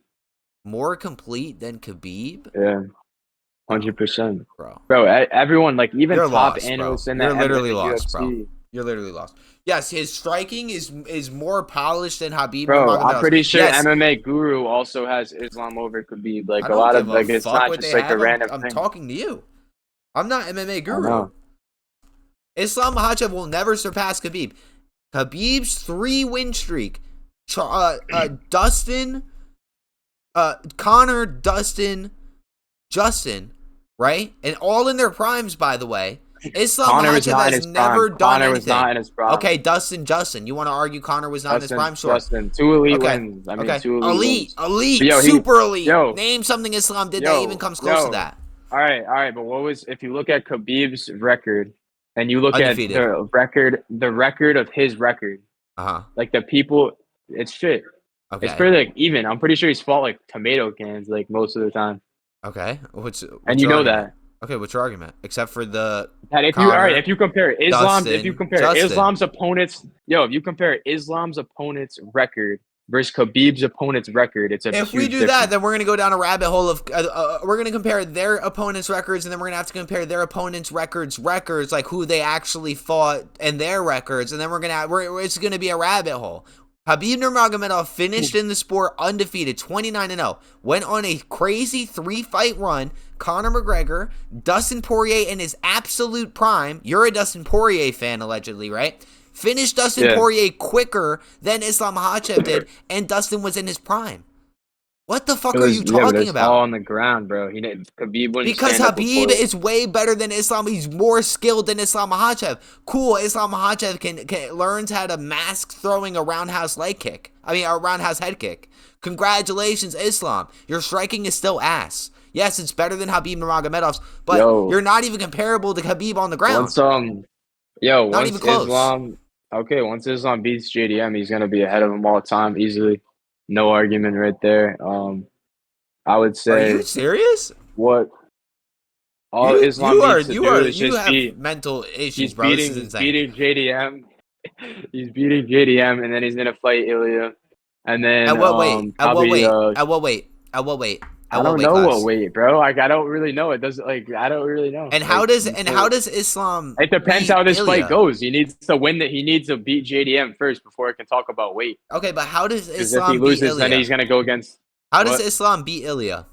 More complete than Khabib? Yeah, 100%. Bro. Bro, everyone, like even You're top lost, bro. analysts in You're literally the lost, bro. UFC. You're literally lost. Yes, his striking is more polished than Khabib Bro, I'm Nurmagomedov's. pretty sure Yes, MMA Guru also has Islam over Khabib. Like I a don't lot of give a like, it's fuck not what they just like a have. random I'm thing. talking to you. I'm not MMA I Guru. know. Islam Makhachev will never surpass Khabib. Khabib's 3-win streak. Dustin, Connor, Dustin, Justin, right? And all in their primes, by the way. Islam Connor was Makhachev not in has his never prime. done Connor anything. was not in his prime. Okay, Dustin, Justin. You want to argue Connor was not in his prime? Sure. Justin, 2 elite Okay. wins. I mean, Okay. 2 elite wins. But Elite, super elite. Name something Islam did that even comes close to that. All right. But what was, if you look at Khabib's record and you look Undefeated. at the record of his record, like the people, it's shit. Okay. It's pretty like even. I'm pretty sure he's fought like tomato cans like most of the time. Okay. What's And you your know argument? that. Okay, what's your argument? Except for the That if Connor, if you compare Justin. Islam's opponents, if you compare Islam's opponent's record versus Khabib's opponent's record, it's a If huge we do difference. that, then we're gonna go down a rabbit hole of we're gonna compare their opponents' records, and then we're gonna have to compare their opponents' records, like who they actually fought and their records, and then it's gonna be a rabbit hole. Khabib Nurmagomedov finished in the sport undefeated, 29-0. Went on a crazy 3-fight run. Conor McGregor, Dustin Poirier in his absolute prime. You're a Dustin Poirier fan, allegedly, right? Finished Dustin Poirier quicker than Islam Makhachev did, and Dustin was in his prime. What the fuck are you talking about? All on the ground, bro. Khabib wouldn't Because stand up Khabib before is way better than Islam. He's more skilled than Islam Makhachev. Cool, Islam Makhachev can learns how to mask throwing a roundhouse leg kick. I mean, a roundhouse head kick. Congratulations, Islam. Your striking is still ass. Yes, it's better than Khabib Nurmagomedov's, but you're not even comparable to Khabib on the ground. Once Islam beats JDM, he's gonna be ahead of him all time easily. No argument right there. I would say. Are you serious? What? All Islam needs to do is you just have mental issues, he's bro. This is insane. beating JDM. He's beating JDM, and then he's gonna fight Ilya. And then At what weight? At what weight? I don't know what weight, bro. Like I don't really know. It doesn't I don't really know. And how does Islam? It depends how this fight goes. He needs to win that. He needs to beat JDM first before I can talk about weight. Okay, but how does Islam if he loses, beat Ilya? then he's gonna go against. How does Islam beat Ilya?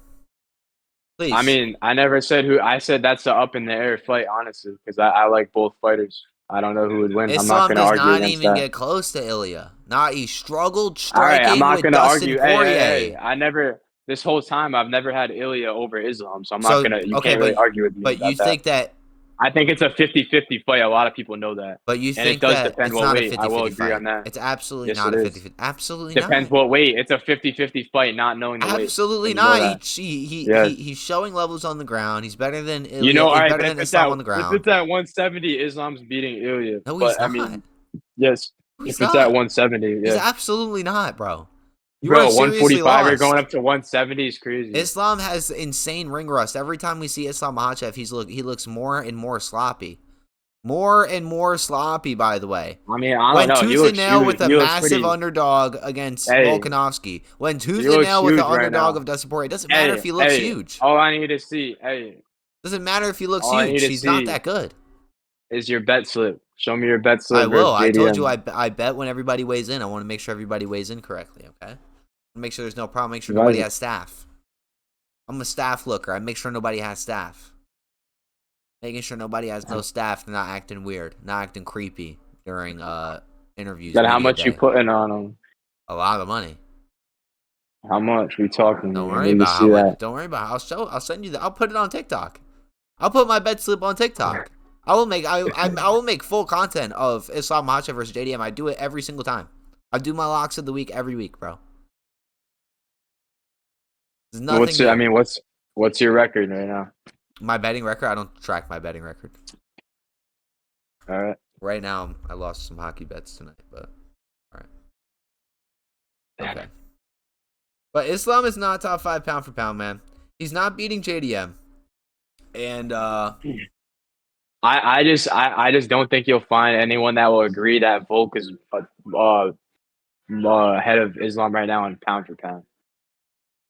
Please. I mean, I never said who. I said that's a up in the air fight, honestly, because I like both fighters. I don't know who would win. Islam I'm not going to argue does not even get close to Ilya. He struggled striking I'm not with Dustin Poirier. Hey, I never. This whole time, I've never had Ilya over Islam, so I'm not gonna. You can't really argue with me. But you think that I think it's a 50-50 fight. A lot of people know that. But you And it think does that depend it's what not a weight. I will 50-50 agree fight. on that. It's absolutely Yes, not it a is. 50-50. Absolutely Depends not. what weight. It's a 50-50 fight, not knowing the weight. Absolutely And you know not. that. Yes. He's showing levels on the ground. He's better than You know, Ilya. all He's right, better if than it's at Islam on the if ground. it's at 170, Islam's beating Ilya. No, he's But I not. mean, yes, No, if he's it's at not. 170, He's yeah. absolutely not, bro. You are Bro, seriously 145 you're going lost. up to 170 is crazy. Islam has insane ring rust. Every time we see Islam Makhachev, he looks more and more sloppy. More and more sloppy, by the way. I mean, I don't Went know. He tooth and looks nail with a he looks massive pretty. underdog against Hey, Volkanovski. Went tooth he and looks nail with the huge right underdog now. of Dustin. It doesn't matter if he looks Hey, huge. all I need to see, hey, Doesn't matter if he looks all I need huge. to He's not see that good. is your bet slip. Show me your bet I slip will. versus I told you JDM. I bet when everybody weighs in. I want to make sure everybody weighs in correctly, okay? Make sure there's no problem. Make sure nobody has staff. I'm a staff looker. I make sure nobody has staff. Making sure nobody has no staff. They're not acting weird. Not acting creepy during interviews. Then how Media much you day. putting on him? A lot of money. How much we talking? Don't I worry need to about see how much. that. Don't worry about. I'll send you that. I'll put it on TikTok. I'll put my bet slip on TikTok. I will make full content of Islam Makhachev versus JDM. I do it every single time. I do my locks of the week every week, bro. There's nothing new. I mean, what's your record right now? My betting record. I don't track my betting record. All right. Right now, I lost some hockey bets tonight, but all right. Okay. But Islam is not top 5 pound for pound, man. He's not beating JDM. And I just don't think you'll find anyone that will agree that Volk is ahead of Islam right now in pound for pound.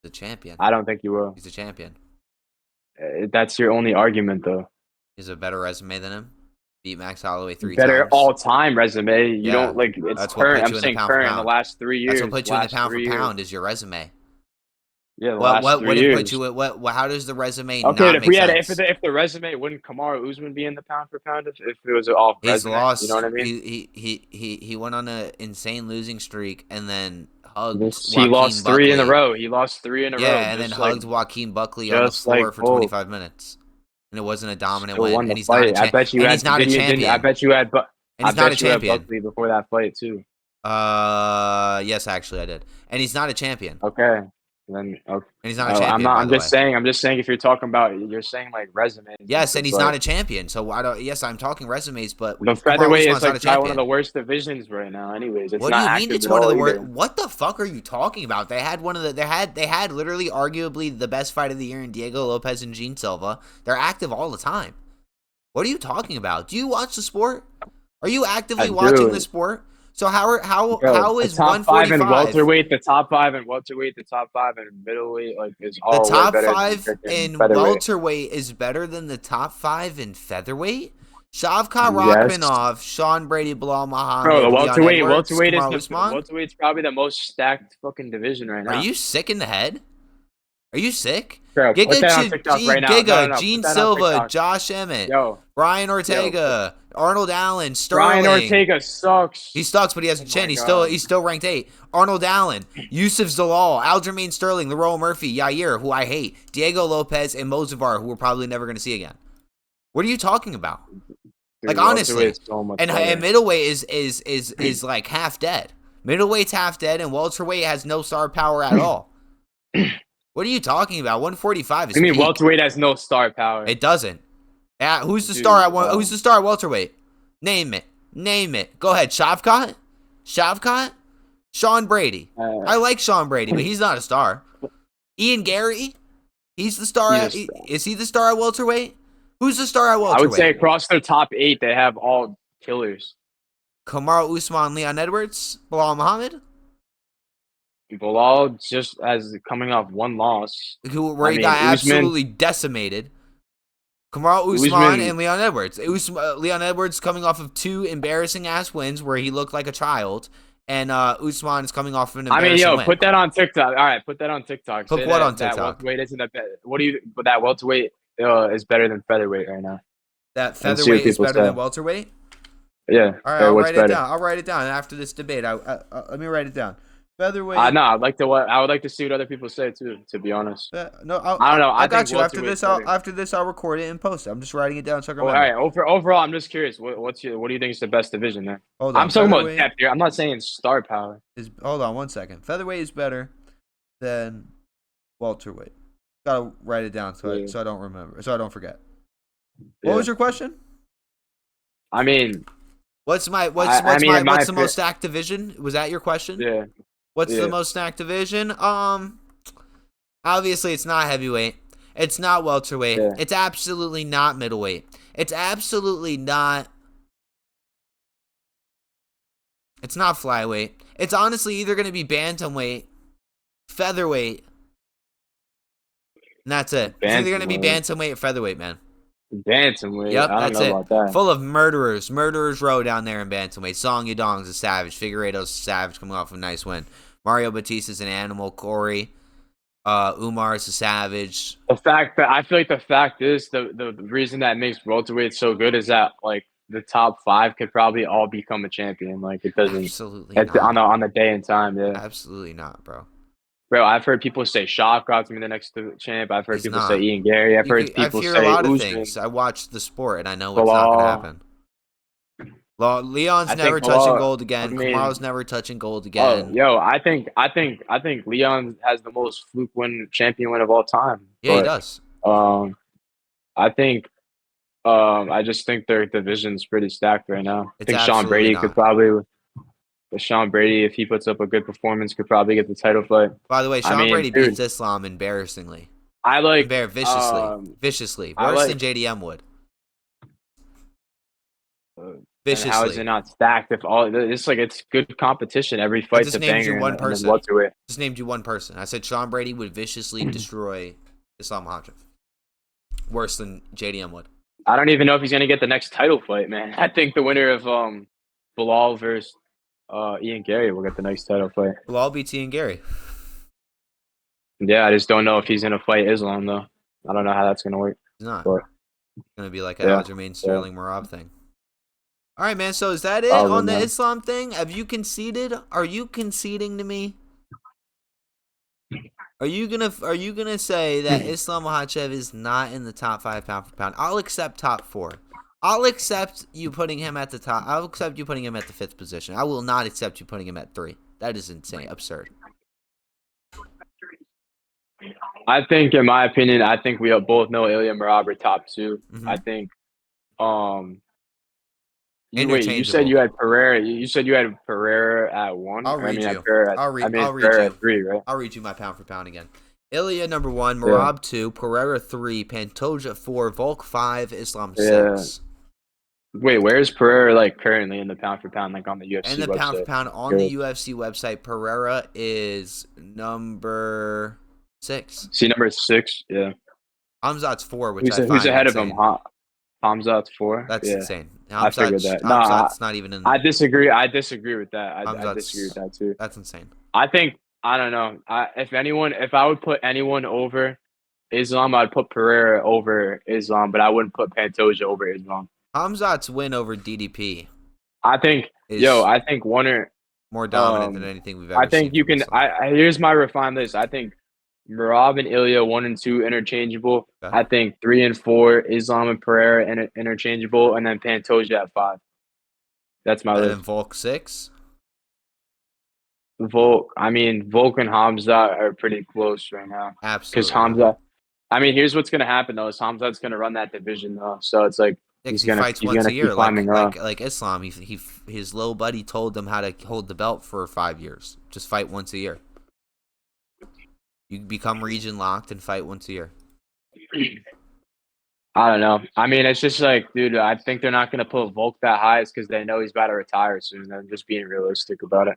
the champion. I don't think you will. He's a champion. That's your only argument, though. He's a better resume than him. Beat Max Holloway 3 Better times. all-time resume. You don't like it's that's what current. puts I'm you in saying the pound for current in pound. the last 3 years. That's what puts you in the pound for pound is your resume. Yeah, the last 3 what years. put you at what? How does the resume Okay, not if make we had sense? if the resume wouldn't Kamaru Usman be in the pound for pound if it was off He's resume? lost. You know what I mean? He went on an insane losing streak and then hugged. He lost 3 in a row. He lost 3 in a row. Yeah, and then hugged Joaquin Buckley on the floor for 25 minutes. And it wasn't a dominant win. And he's not a champion. And he's not a champion. I bet you had. And he's not a champion. Buckley before that fight too. Yes, actually, I did. And he's not a champion. Okay, then okay. And he's not a champion. I'm just saying. I'm just saying. If you're talking about, you're saying like resumes. Yes, and he's not a champion. So I don't. Yes, I'm talking resumes, but the featherweight is like one of the worst divisions right now. Anyways, it's what not do you mean it's one of the worst? What the fuck are you talking about? They had one of the. They had literally, arguably, the best fight of the year in Diego Lopez and Gene Silva. They're active all the time. What are you talking about? Do you watch the sport? Are you actively watching the sport? So how is 145 in welterweight, the top 5 in welterweight, the top 5 in middleweight, like is all the top better 5 in welterweight is better than the top 5 in featherweight? Shavkat Rakhmonov, Sean Brady, Bilal Muhammad, bro, the welterweight's probably the most stacked fucking division right now. Are you sick in the head? Are you sick? Bro, put that on TikTok right now. Giga, Gene Silva, Josh Emmett, Brian Ortega, Arnold Allen, Sterling. Brian Ortega sucks. He sucks, but he has a chin. He's still ranked 8. Arnold Allen, Yusuf Zalal, Aljamain Sterling, Leroy Murphy, Yair, who I hate, Diego Lopez, and Mozavar, who we're probably never going to see again. What are you talking about? Dude, like honestly, and middleweight is like half dead. Middleweight's half dead, and welterweight has no star power at all. What are you talking about? 145 is. You mean welterweight has no star power? It doesn't. Who's the star at Who's the star at welterweight? Name it. Go ahead. Shavkat. Sean Brady. I like Sean Brady, but he's not a star. Ian Gary. He's the star. Is he the star at welterweight? Who's the star at welterweight? I would say across their top 8, they have all killers. Kamaru Usman, Leon Edwards, Bilal Muhammad. Bilal just as coming off 1 loss. Where he got absolutely decimated. Kamaru Usman and Leon Edwards. Leon Edwards coming off of 2 embarrassing-ass wins where he looked like a child. And Usman is coming off of an embarrassing win. Put that on TikTok. All right, put that on TikTok. Put what on TikTok? That welterweight isn't that bad. But that welterweight is better than featherweight right now. That featherweight is better than welterweight? Yeah. All right, I'll write it down. I'll write it down after this debate. Let me write it down. Featherweight. No, I would like to see what other people say too. To be honest, No, I don't know. I I think got you. After welterweight's this, better. I'll record it and post it. I'm just writing it down so I can Well, all remember. right. Overall, I'm just curious. What do you think is the best division then? Hold I'm on. talking about Featherweight depth here. I'm not saying star power. is. Hold on 1 second. Featherweight is better than welterweight. Gotta write it down Yeah. so I don't remember. So I don't forget. What Yeah. was your question? I mean, What's in my the most stacked division? Was that your question? yeah, What's the yeah. most stacked division? Obviously it's not heavyweight. It's not welterweight. Yeah. It's absolutely not middleweight. It's absolutely not. It's not flyweight. It's honestly either going to be bantamweight, featherweight, and that's it. It's either going to be bantamweight or featherweight, man. Bantamweight. Yep, I don't that's know it. about that. Full of murderers. Murderers row down there in bantamweight. Song Yadong's a savage. Figueiredo's a savage coming off of a nice win. Mario Batista's an animal. Corey. Umar's a savage. The fact that I feel like the fact is the reason that makes welterweight so good is that like the top 5 could probably all become a champion. Like it doesn't. Absolutely It's not. on the day and time. Yeah. Absolutely not, bro. Bro, I've heard people say Shavkat's gonna be the next champ. I've heard He's people not. say Ian Gary. I've heard I've people heard say a lot of Usman. things. I watch the sport and I know it's not gonna happen. Leon's never touching gold again. Kamaru's never touching gold again. I think Leon has the most fluke champion win of all time. Yeah, he does. I think I just think their division's pretty stacked right now. I think Sean Brady could probably Sean Brady, if he puts up a good performance, could probably get the title fight. By the way, Sean Brady beats Islam embarrassingly. Viciously. Worse than JDM would. Viciously. How is it not stacked? If all it's good competition. Every fight's a banger. Just named you one person. I said Sean Brady would viciously destroy Islam Makhachev. Worse than JDM would. I don't even know if he's gonna get the next title fight, man. I think the winner of Bilal versus Ian Gary will get the next title fight. Bilal beats Ian Gary. Yeah, I just don't know if he's gonna fight Islam though. I don't know how that's gonna work. He's not. It's gonna be like a Aljamain Sterling Merab thing. All right, man. So is that it on the Islam thing? Have you conceded? Are you conceding to me? Are you gonna say that Islam Makhachev is not in the top 5 pound for pound? I'll accept top 4. I'll accept you putting him at the top. I'll accept you putting him at the 5th position. I will not accept you putting him at 3. That is insane, absurd. I think, in my opinion, we both know Ilya Merab are top 2. Mm-hmm. I think. You said you had Pereira. You said you had Pereira at 1. I'll read you. I'll read Pereira you. At 3, right? I'll read you my pound for pound again. Ilya number 1, Merab 2, Pereira 3, Pantoja 4, Volk 5, Islam 6. Wait, where's Pereira currently in the pound for pound, on the UFC website? In the pound for pound on the UFC website, Pereira is number 6. See, number 6, yeah. Hamzat's 4, which who's ahead of him? Hamzat's 4. That's insane. I figured that. Hamzat's not even in. I disagree with that. I disagree with that too. That's insane. I don't know. If I would put anyone over Islam, I'd put Pereira over Islam, but I wouldn't put Pantoja over Islam. Hamzat's win over DDP. I think one or more dominant than anything we've ever seen. I think you can. Here's my refined list. I think Merab and Ilya 1 and 2 interchangeable. Okay. I think 3 and 4 Islam and Pereira interchangeable, and then Pantoja at 5. That's my list. And then Volk 6. Volk and Hamzat are pretty close right now. Absolutely. Because Hamzat. Here's what's gonna happen though: is Hamzat's gonna run that division though, so it's like he fights once a year, like Islam. His little buddy told him how to hold the belt for 5 years. Just fight once a year. You become region locked and fight once a year. I don't know. It's just dude, I think they're not going to put Volk that high because they know he's about to retire soon. They're just being realistic about it.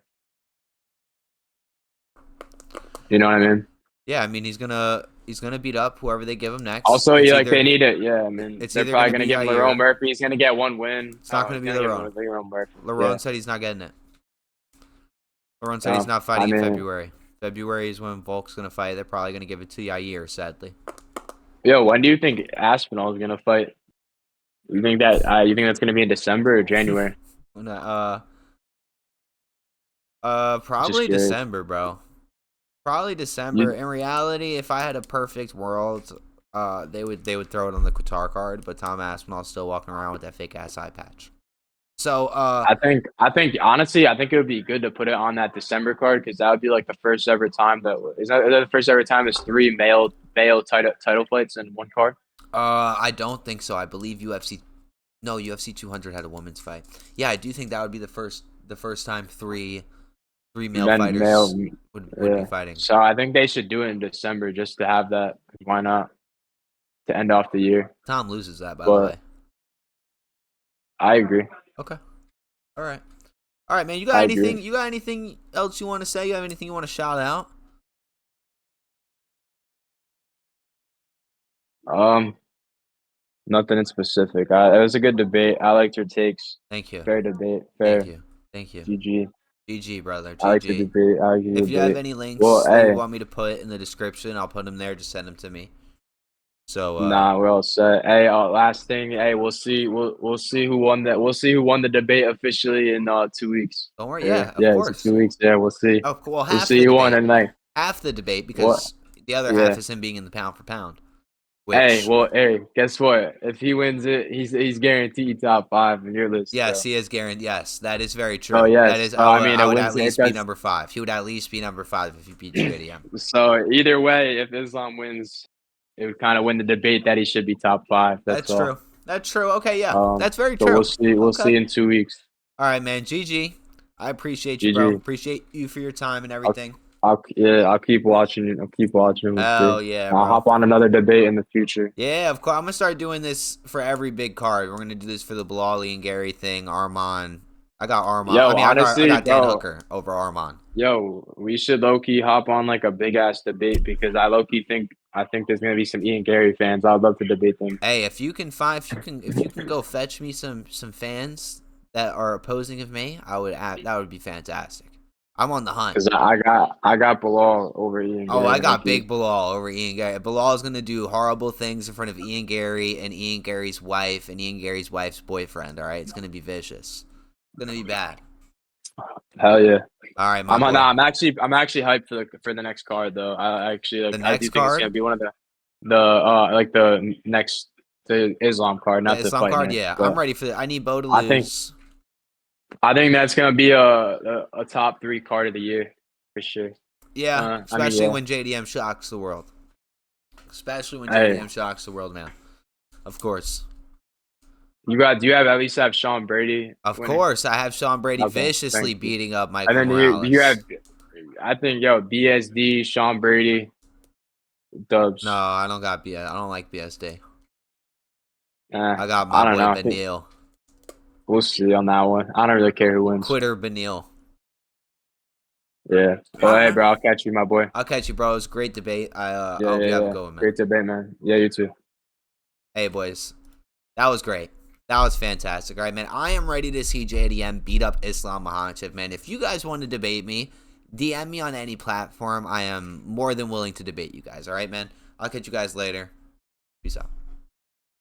You know what I mean? Yeah, he's gonna beat up whoever they give him next. Also, they need it. Yeah, they're probably going to give Lerone Murphy. He's going to get 1 win. It's not going to be Lerone. Lerone said he's not getting it. Lerone said he's not fighting in February. February is when Volk's going to fight. They're probably going to give it to Yair, sadly. Yo, when do you think Aspinall is going to fight? You think that's going to be in December or January? Probably curious. December, bro. Probably December. You In reality, if I had a perfect world, they would throw it on the Qatar card, but Tom Aspinall's still walking around with that fake ass eye patch. So, I think honestly, I think it would be good to put it on that December card because that would be like the first ever time is that the first ever time there's three male title fights in one card. I don't think so. I believe UFC. No, UFC 200 had a women's fight. Yeah, I do think that would be the first time three male Men male, fighters would be yeah. fighting. So I think they should do it in December just to have that. Why not to end off the year? Tom loses that, by the But way. I agree. Okay. All right. All right, man. You got I anything? agree. You got anything else you want to say? You have anything you want to shout out? Um, Nothing in specific. It was a good debate. I liked your takes. Thank you. Fair debate. Thank Fair. you. Thank you. GG. GG, brother. I like the GG. debate. I like the If you have debate. any Well, links that you hey, want me to put in the description, I'll put them there. Just send them to me. So, nah, we're all set. Hey, last thing. Hey, we'll see. We'll see who won that. We'll see who won the debate officially in 2 weeks. don't worry. Or, Yeah, of yeah, it's in course. 2 weeks. Yeah, we'll see. Oh, well, We'll half see the who won debate. and like Half the debate what. because the other half Yeah. is him being in the pound for pound. Hey, Which, well, hey, guess what? If he wins it, he's guaranteed top five in your list. yes, So, he is guaranteed. Yes, that is very so true. That yes. is. So I mean, I it would wins. at It least be does. number 5. He would at least be number 5 if he beats JDM. So either way, if Islam wins, it would kind of win the debate that he should be top five. That's That's all. true. That's true. Okay, yeah, that's very So we'll true. see. We'll Okay. see in 2 weeks. All right, man. GG. I appreciate you, bro. GG. Appreciate you for your time and I'll, everything. I'll keep watching. I'll keep watching. We'll see. Oh yeah, I'll bro. hop on another debate in the future. Yeah, of course. I'm gonna start doing this for every big card. We're gonna do this for the Bilali and Gary thing. Armand. I got Armand. I Yo, mean, I honestly, got Dan bro. Hooker over Armand. Yo, we should low key hop on like a big ass debate because I low key think there's gonna be some Ian Gary fans. I'd love to debate them. Hey, if you can go fetch me some fans that are opposing of me, that would be fantastic. I'm on the hunt. Cause I got Bilal over Ian Oh, Gary. I got Low key. Big Bilal over Ian Gary. Bilal is gonna do horrible things in front of Ian Gary and Ian Gary's wife and Ian Gary's wife's boyfriend. All right, it's gonna be vicious. It's gonna be bad. Hell yeah. All right, my boy. I'm actually hyped for the next card though. I actually The I do next think it's card? gonna be one of the next the Islam card, not The the Islam fight card, night. yeah. I'm But ready for that. I need Bo to I think lose. I think that's gonna be a top 3 card of the year for sure. Yeah, I mean, especially yeah. when JDM shocks the world. Especially when Hey, JDM shocks the world, man. Of course. do you have at least have Sean Brady Of winning? course, I have Sean Brady Okay, viciously thank you. beating up And Michael then you have, Morales. I think BSD, Sean Brady, No, Dubs. I don't got BS. I don't like BSD. Eh, I got I my don't boy know. I think Benil. we'll see on that one. I don't really care who wins. Quitter Benil. Yeah. All Oh, right, hey, man. bro, I'll catch you, my boy. I'll catch you, bro. It was a great debate. I Yeah, hope yeah, you have a yeah. good one, man. Great debate, man. Yeah, you too. Hey, boys. That was great. That was fantastic. All right, man. I am ready to see JDM beat up Islam Makhachev, man. If you guys want to debate me, DM me on any platform. I am more than willing to debate you guys. All right, man. I'll catch you guys later. Peace out.